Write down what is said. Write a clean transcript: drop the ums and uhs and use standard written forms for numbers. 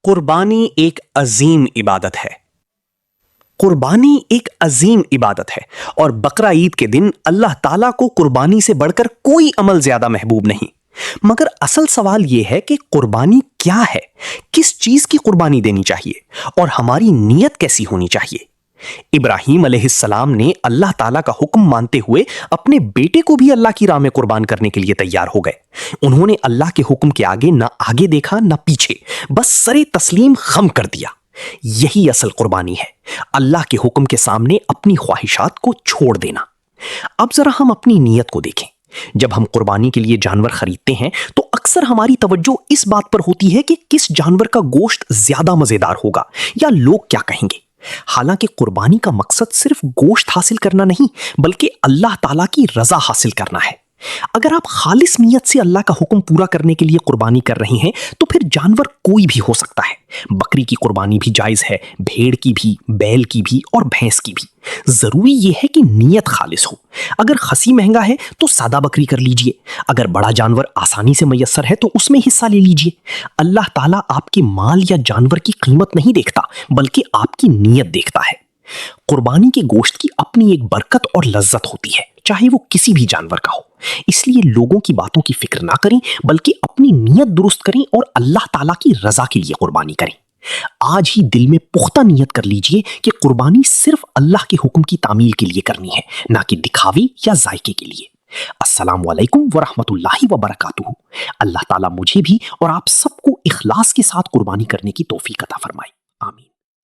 قربانی ایک عظیم عبادت ہے۔ قربانی ایک عظیم عبادت ہے اور بقرہ عید کے دن اللہ تعالیٰ کو قربانی سے بڑھ کر کوئی عمل زیادہ محبوب نہیں۔ مگر اصل سوال یہ ہے کہ قربانی کیا ہے، کس چیز کی قربانی دینی چاہیے اور ہماری نیت کیسی ہونی چاہیے۔ ابراہیم علیہ السلام نے اللہ تعالیٰ کا حکم مانتے ہوئے اپنے بیٹے کو بھی اللہ کی راہ میں قربان کرنے کے لیے تیار ہو گئے۔ انہوں نے اللہ کے حکم کے آگے نہ آگے دیکھا نہ پیچھے، بس سرے تسلیم خم کر دیا۔ یہی اصل قربانی ہے، اللہ کے حکم کے سامنے اپنی خواہشات کو چھوڑ دینا۔ اب ذرا ہم اپنی نیت کو دیکھیں۔ جب ہم قربانی کے لیے جانور خریدتے ہیں تو اکثر ہماری توجہ اس بات پر ہوتی ہے کہ کس جانور کا گوشت زیادہ مزیدار ہوگا یا لوگ کیا کہیں گے۔ حالانکہ قربانی کا مقصد صرف گوشت حاصل کرنا نہیں بلکہ اللہ تعالیٰ کی رضا حاصل کرنا ہے۔ اگر آپ خالص نیت سے اللہ کا حکم پورا کرنے کے لیے قربانی کر رہے ہیں تو پھر جانور کوئی بھی ہو سکتا ہے۔ بکری کی قربانی بھی جائز ہے، بھیڑ کی بھی، بیل کی بھی اور بھینس کی بھی۔ ضروری یہ ہے کہ نیت خالص ہو۔ اگر خصی مہنگا ہے تو سادہ بکری کر لیجئے، اگر بڑا جانور آسانی سے میسر ہے تو اس میں حصہ لے لیجئے۔ اللہ تعالیٰ آپ کے مال یا جانور کی قیمت نہیں دیکھتا بلکہ آپ کی نیت دیکھتا ہے۔ قربانی کے گوشت کی اپنی ایک برکت اور لذت ہوتی ہے، چاہے وہ کسی بھی جانور کا ہو۔ اس لیے لوگوں کی باتوں کی فکر نہ کریں بلکہ اپنی نیت درست کریں اور اللہ تعالیٰ کی رضا کے لیے قربانی کریں۔ آج ہی دل میں پختہ نیت کر لیجئے کہ قربانی صرف اللہ کے حکم کی تعمیل کے لیے کرنی ہے، نہ کہ دکھاوے یا ذائقے کے لیے۔ السلام علیکم ورحمۃ اللہ وبرکاتہ۔ اللہ تعالیٰ مجھے بھی اور آپ سب کو اخلاص کے ساتھ قربانی کرنے کی توفیق عطا فرمائے۔ آمین۔